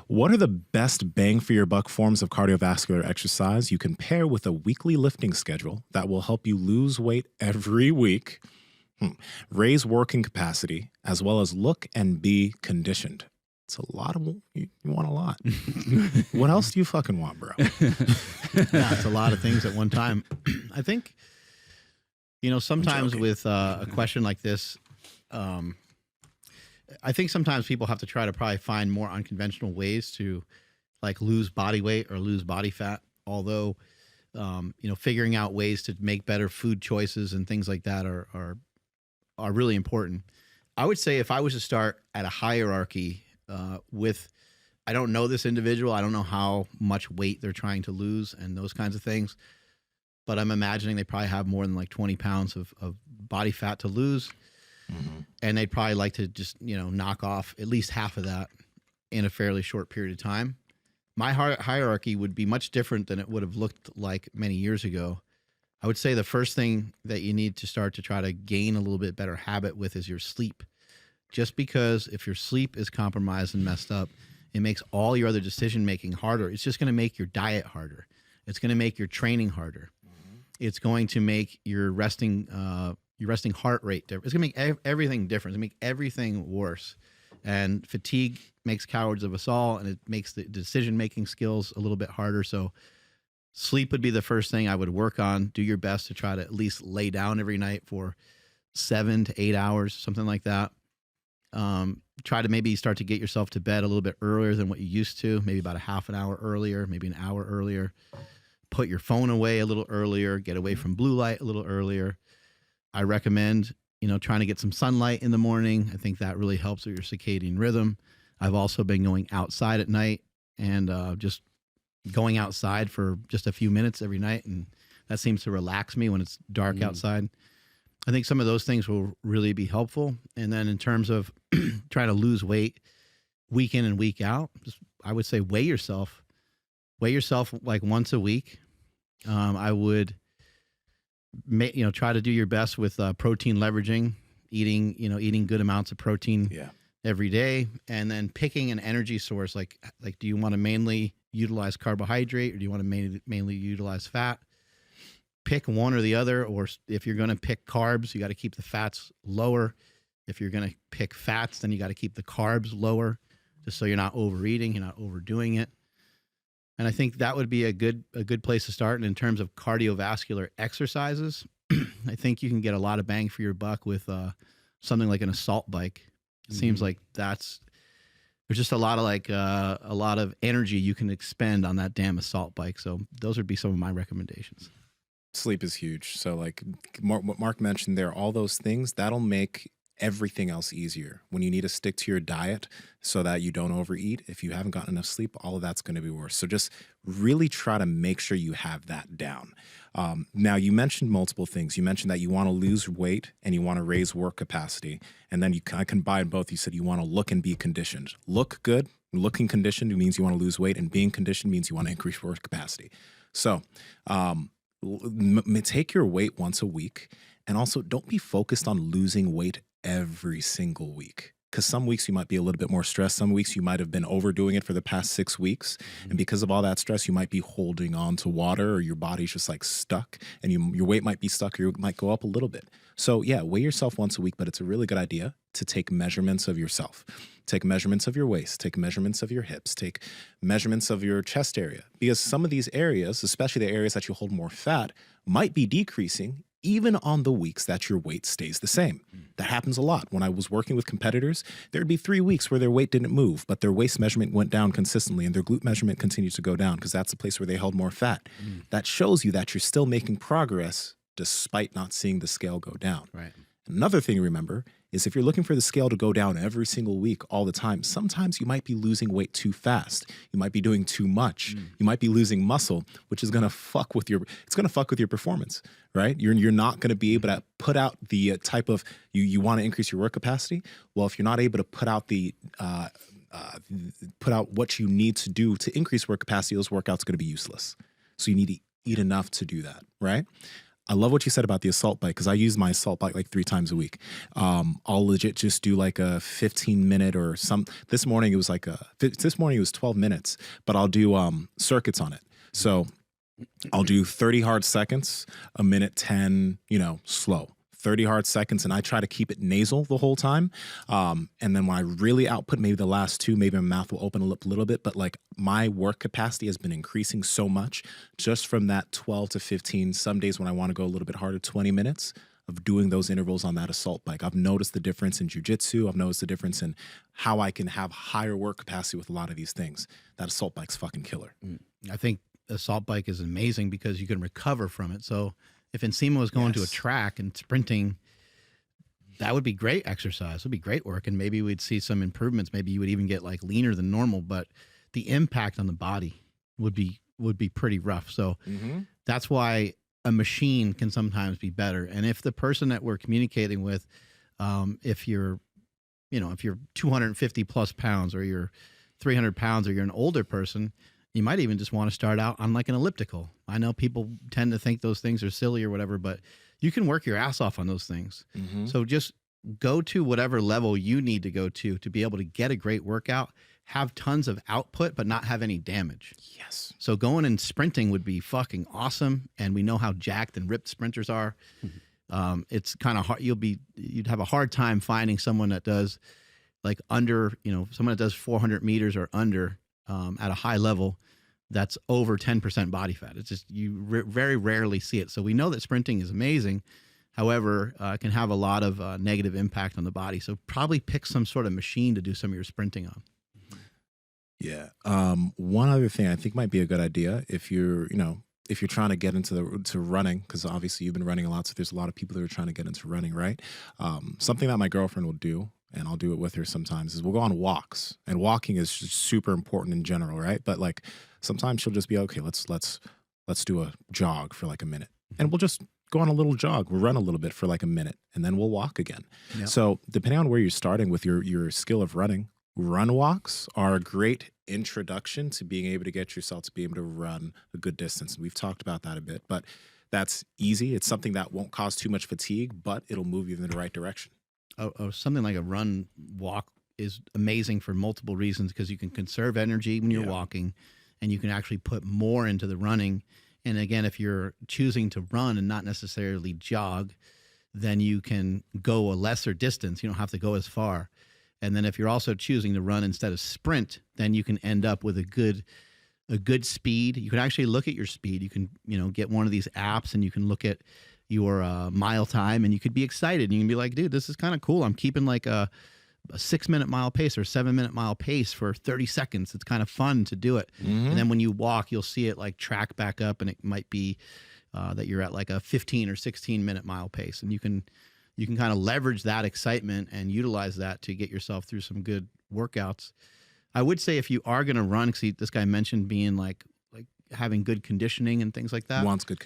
What are the best bang for your buck forms of cardiovascular exercise you can pair with a weekly lifting schedule that will help you lose weight every week, raise working capacity, as well as look and be conditioned? It's a lot of, you want a lot. What else do you fucking want, bro? Yeah, it's a lot of things at one time. I think, sometimes with a question like this, I think sometimes people have to try to probably find more unconventional ways to like lose body weight or lose body fat. Although, figuring out ways to make better food choices and things like that are really important. I would say if I was to start at a hierarchy I don't know this individual. I don't know how much weight they're trying to lose and those kinds of things, but I'm imagining they probably have more than like 20 pounds of body fat to lose. Mm-hmm. And they'd probably like to just, knock off at least half of that in a fairly short period of time. My hierarchy would be much different than it would have looked like many years ago. I would say the first thing that you need to start to try to gain a little bit better habit with is your sleep. Just because if your sleep is compromised and messed up, it makes all your other decision-making harder. It's just going to make your diet harder. It's going to make your training harder. Mm-hmm. It's going to make your resting heart rate different. It's going to make everything different. It's going to make everything worse. And fatigue makes cowards of us all, and it makes the decision-making skills a little bit harder. So sleep would be the first thing I would work on. Do your best to try to at least lay down every night for 7 to 8 hours, something like that. Try to maybe start to get yourself to bed a little bit earlier than what you used to, maybe about a half an hour earlier, maybe an hour earlier. Put your phone away a little earlier, get away from blue light a little earlier. I recommend, trying to get some sunlight in the morning. I think that really helps with your circadian rhythm. I've also been going outside at night and just going outside for just a few minutes every night, and that seems to relax me when it's dark outside. I think some of those things will really be helpful. And then in terms of trying to lose weight week in and week out, I would say weigh yourself like once a week. I would try to do your best with protein leveraging, eating good amounts of protein every day, and then picking an energy source. Like do you want to mainly utilize carbohydrate or do you want to mainly utilize fat? Pick one or the other, or if you're going to pick carbs, you got to keep the fats lower. If you're going to pick fats, then you got to keep the carbs lower, just so you're not overeating, you're not overdoing it. And I think that would be a good place to start. And in terms of cardiovascular exercises, I think you can get a lot of bang for your buck with something like an assault bike. It seems like there's just a lot of energy you can expend on that damn assault bike. So those would be some of my recommendations. Sleep is huge. So like what Mark mentioned there, all those things, that'll make everything else easier. When you need to stick to your diet so that you don't overeat, if you haven't gotten enough sleep, all of that's going to be worse. So just really try to make sure you have that down. Now, you mentioned multiple things. You mentioned that you want to lose weight and you want to raise work capacity. And then you kind of combine both. You said you want to look and be conditioned. Look good. Looking conditioned means you want to lose weight, and being conditioned means you want to increase work capacity. So, take your weight once a week, and also don't be focused on losing weight every single week, because some weeks you might be a little bit more stressed. Some weeks you might have been overdoing it for the past 6 weeks. And because of all that stress, you might be holding on to water, or your body's just like stuck, and your weight might be stuck, or you might go up a little bit. So yeah, weigh yourself once a week, but it's a really good idea to take measurements of yourself. Take measurements of your waist, take measurements of your hips, take measurements of your chest area, because some of these areas, especially the areas that you hold more fat, might be decreasing even on the weeks that your weight stays the same. That happens a lot. When I was working with competitors, there'd be 3 weeks where their weight didn't move, but their waist measurement went down consistently and their glute measurement continues to go down because that's the place where they held more fat. That shows you that you're still making progress despite not seeing the scale go down. Right. Another thing to remember is if you're looking for the scale to go down every single week all the time, sometimes you might be losing weight too fast. You might be doing too much. You might be losing muscle, which is going to fuck with your performance, right? You're not going to be able to put out the type of, you want to increase your work capacity. Well, if you're not able to put out what you need to do to increase work capacity, those workouts are going to be useless. So you need to eat enough to do that, right? I love what you said about the assault bike because I use my assault bike like 3 times a week. I'll legit just do like a 15-minute or some. This morning it was like this morning it was 12 minutes, but I'll do circuits on it. So I'll do 30 hard seconds, a minute 10, slow. 30 hard seconds, and I try to keep it nasal the whole time. And then when I really output, maybe the last two, maybe my mouth will open up a little bit, but like my work capacity has been increasing so much just from that 12 to 15. Some days when I want to go a little bit harder, 20 minutes of doing those intervals on that assault bike. I've noticed the difference in jujitsu. I've noticed the difference in how I can have higher work capacity with a lot of these things. That assault bike's fucking killer. I think assault bike is amazing because you can recover from it. So if Nsima was going to a track and sprinting, that would be great exercise. It would be great work. And maybe we'd see some improvements. Maybe you would even get like leaner than normal, but the impact on the body would be pretty rough. So that's why a machine can sometimes be better. And if the person that we're communicating with, if you're 250 plus pounds or you're 300 pounds or you're an older person, you might even just want to start out on like an elliptical. I know people tend to think those things are silly or whatever, but you can work your ass off on those things. So just go to whatever level you need to go to be able to get a great workout, have tons of output, but not have any damage. Yes. So going and sprinting would be fucking awesome. And we know how jacked and ripped sprinters are. It's kind of hard. You'd have a hard time finding someone that does like under, someone that does 400 meters or under at a high level that's over 10% body fat. It's just very rarely see it. So we know that sprinting is amazing. However, it can have a lot of negative impact on the body. So probably pick some sort of machine to do some of your sprinting on. Yeah. One other thing I think might be a good idea if you're trying to get into running, because obviously you've been running a lot, so there's a lot of people that are trying to get into running, right? Something that my girlfriend will do, and I'll do it with her sometimes, is we'll go on walks. And walking is just super important in general, right? But like sometimes she'll just be, okay, let's do a jog for like a minute. And we'll just go on a little jog. We'll run a little bit for like a minute, and then we'll walk again. Yep. So depending on where you're starting with your skill of running, run walks are a great introduction to being able to get yourself to be able to run a good distance. We've talked about that a bit, but that's easy. It's something that won't cause too much fatigue, but it'll move you in the right direction. Something like a run walk is amazing for multiple reasons because you can conserve energy when you're walking and you can actually put more into the running. And again, if you're choosing to run and not necessarily jog, then you can go a lesser distance. You don't have to go as far. And then if you're also choosing to run instead of sprint, then you can end up with a good speed. You can actually look at your speed. You can, get one of these apps and you can look at your mile time and you could be excited. And you can be like, dude, this is kind of cool. I'm keeping like a 6-minute mile pace or 7-minute mile pace for 30 seconds. It's kind of fun to do it. And then when you walk, you'll see it like track back up and it might be that you're at like a 15 or 16-minute mile pace. And you can kind of leverage that excitement and utilize that to get yourself through some good workouts. I would say if you are going to run, because this guy mentioned being like having good conditioning and things like that. Wants good,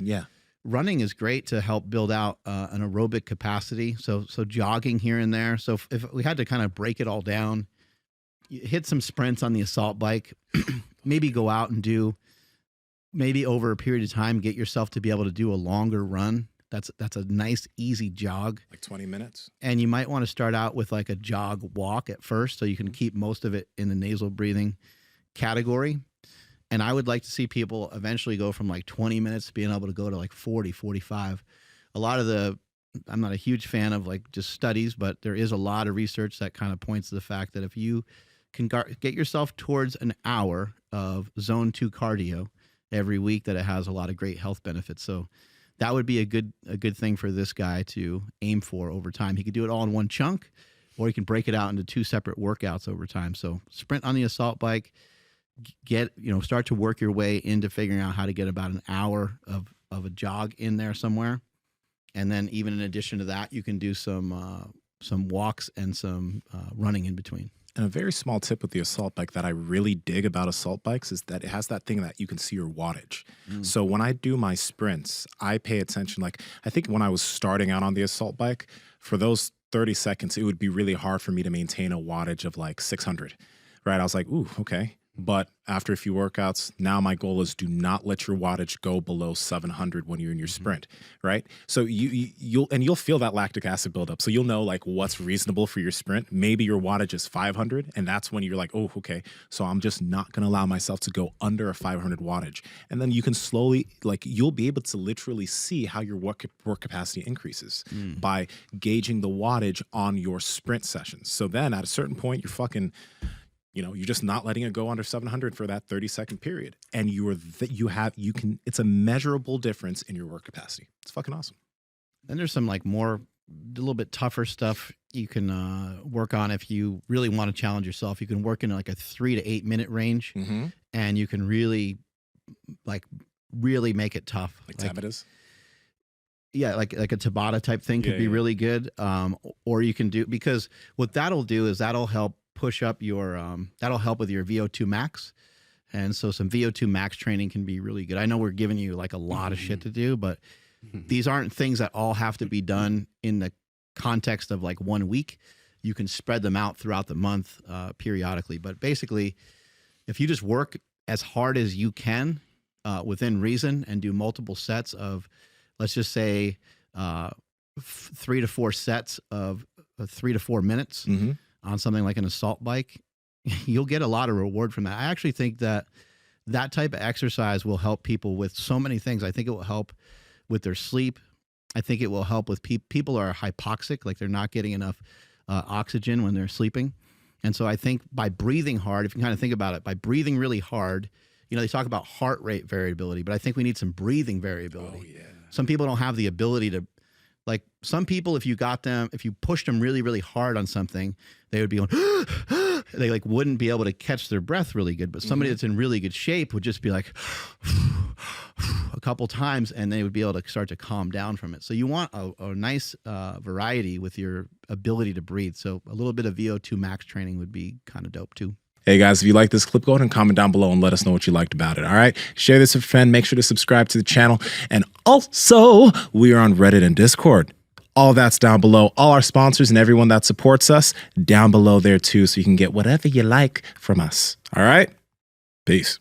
Running is great to help build out an aerobic capacity. So jogging here and there. So if we had to kind of break it all down, hit some sprints on the assault bike, maybe go out and do, maybe over a period of time, get yourself to be able to do a longer run. That's a nice, easy jog. Like 20 minutes. And you might want to start out with like a jog walk at first so you can keep most of it in the nasal breathing category. And I would like to see people eventually go from like 20 minutes to being able to go to like 40, 45. A lot of I'm not a huge fan of like just studies, but there is a lot of research that kind of points to the fact that if you can get yourself towards an hour of zone 2 cardio every week, that it has a lot of great health benefits. So that would be a good thing for this guy to aim for over time. He could do it all in one chunk, or he can break it out into 2 separate workouts over time. So sprint on the assault bike, start to work your way into figuring out how to get about an hour of a jog in there somewhere. And then even in addition to that, you can do some walks and some running in between. And a very small tip with the assault bike that I really dig about assault bikes is that it has that thing that you can see your wattage. So when I do my sprints, I pay attention. Like I think when I was starting out on the assault bike, for those 30 seconds, it would be really hard for me to maintain a wattage of like 600, right? I was like, ooh, okay. But after a few workouts, now my goal is do not let your wattage go below 700 when you're in your sprint, right? So you'll feel that lactic acid buildup. So you'll know like what's reasonable for your sprint. Maybe your wattage is 500, and that's when you're like, oh, okay. So I'm just not going to allow myself to go under a 500 wattage. And then you can slowly, like, you'll be able to literally see how your work capacity increases by gauging the wattage on your sprint sessions. So then at a certain point, you're fucking, you're just not letting it go under 700 for that 30-second period. And it's a measurable difference in your work capacity. It's fucking awesome. Then there's some like a little bit tougher stuff you can work on if you really want to challenge yourself. You can work in like a 3 to 8 minute range, and you can really make it tough. Like Tabatas? Yeah, like a Tabata type thing could be really good. Or you can do, because what that'll do is that'll help push up your that'll help with your VO2 max. And so some VO2 max training can be really good. I know we're giving you like a lot of shit to do, but these aren't things that all have to be done in the context of like 1 week. You can spread them out throughout the month periodically. But basically, if you just work as hard as you can within reason and do multiple sets of, let's just say 3 to 4 sets of 3 to 4 minutes on something like an assault bike, you'll get a lot of reward from that. I actually think that type of exercise will help people with so many things. I think it will help with their sleep. I think it will help with people are hypoxic, like they're not getting enough oxygen when they're sleeping. And so I think by breathing hard, if you kind of think about it, by breathing really hard, they talk about heart rate variability, but I think we need some breathing variability. Oh, yeah. Some people don't have the ability to, like some people, if you pushed them really, really hard on something, they would be going, they like wouldn't be able to catch their breath really good. But somebody that's in really good shape would just be like a couple times, and they would be able to start to calm down from it. So you want a nice variety with your ability to breathe. So a little bit of VO2 max training would be kind of dope too. Hey guys, if you like this clip, go ahead and comment down below and let us know what you liked about it. All right. Share this with a friend. Make sure to subscribe to the channel. And also, we are on Reddit and Discord. All that's down below. All our sponsors and everyone that supports us down below there too. So you can get whatever you like from us. All right. Peace.